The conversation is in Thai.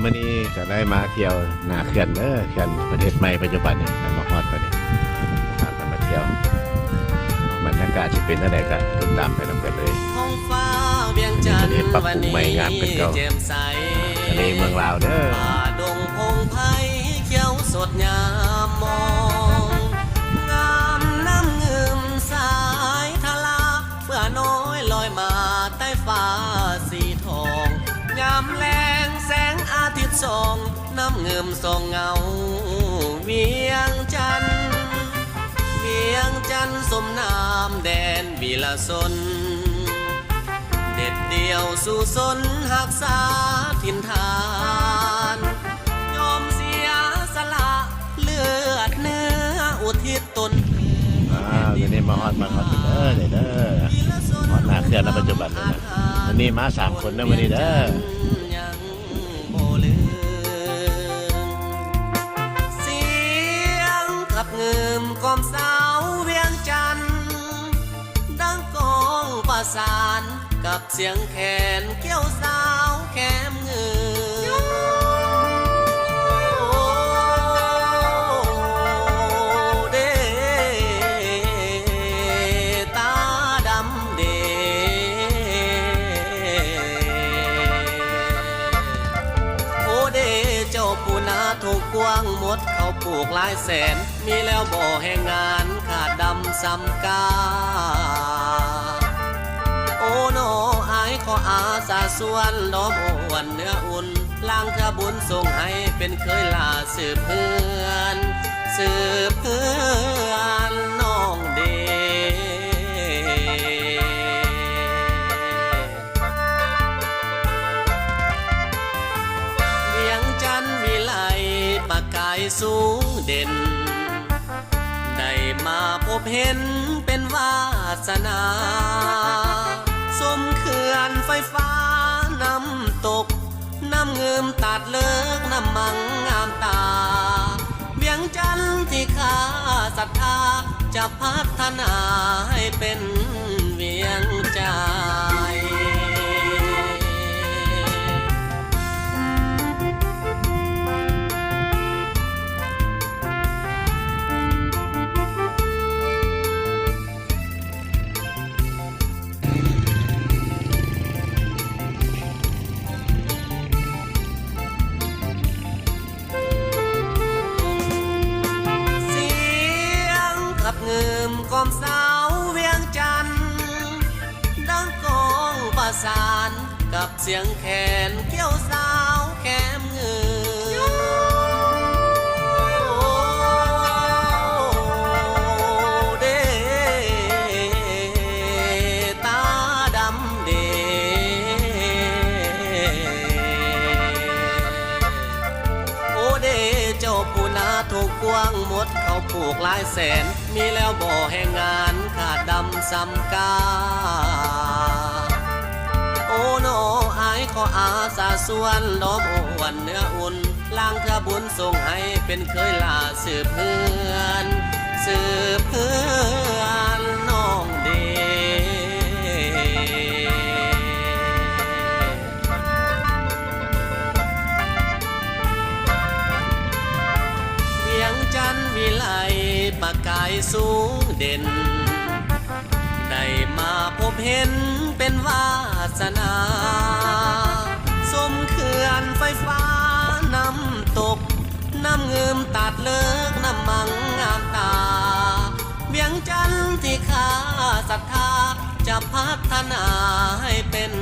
มื้อนี้ก็ได้มาเที่ยวหน้าเขื่อนเขื่อนประเทศใหม่ปัจจุบันนี่มาฮอดพอดีพากันมาเที่ยวบรรยากาศจะเป็นอะไรก็ติดตามไปนำกันเลยท้องฟ้าเวียงจันทร์วันนี้แจ่มใสทะเลเมืองลาวป่าดงพงไผ่เขียวสดยามมองงามน้ำเงิมสายทะลาเพื่อน้อยลอยมาใต้ฟ้าสีทองยามแลงแสงอาทิตย์ส่องน้ำเงิมส่องเงาเวียงจันทร์สมนามแดนบีลาสนเด็ดเดียวสู่สนหักษาถิ่นฐานยอมเสียสละเลือดเนื้ออุทิศตนวันนี้มาฮอดเด้อฮอดหน้าเขื่อนในปัจจุบันเลยนะวันนี้มา3 คนนะวันนี้เด้อเสียงขับเงิมกอมสาวเวียงจันทร์ดังกองประสานกับเสียงแขนเกี่ยวสาวแคมเงิถูกกว้างหมดเขาปลูกหลายแสนมีแล้วบ่แห่งงานขาดดำซ้ำกาโอ้โนอายขออาสาส่วนล้อมอ้วนเนื้ออุ่นล้างขบุญส่งให้เป็นเคยลาสืบเพื่อนน้องเดสูงเด่นได้มาพบเห็นเป็นวาสนาสมเขื่อนไฟฟ้าน้ำตกน้ำเงิมตัดเลิกน้ำมังงามตาเวียงจันทร์ที่ข้าศรัทธาจะพัฒนาให้เป็นเวียงใจกอมสาวเวียงจันทร์ดังกองประสานกับเสียงแขนเกี่ยวสาวแคมเงิตาดำเดโอเดเจ้าผู้นาถูกกว้างหมดเขาปลูกหลายแสนมีแล้วบ่แห่งงานขาดดำซ้ำกาโอ้โนอายขออาสาส่วนล้อมอ้วนเนื้ออุ่นล้างขบุญส่งให้เป็นเคยลาสืบเพื่อนน้องเดเวียงจันทร์วิไลประกายสูงเด่นได้มาพบเห็นเป็นวาสนาสมเขื่อนไฟฟ้าน้ำตกน้ำเงิมตัดเลิกน้ำมังงามตาเวียงจันทร์ที่ข้าศรัทธาจะพัฒนาให้เป็น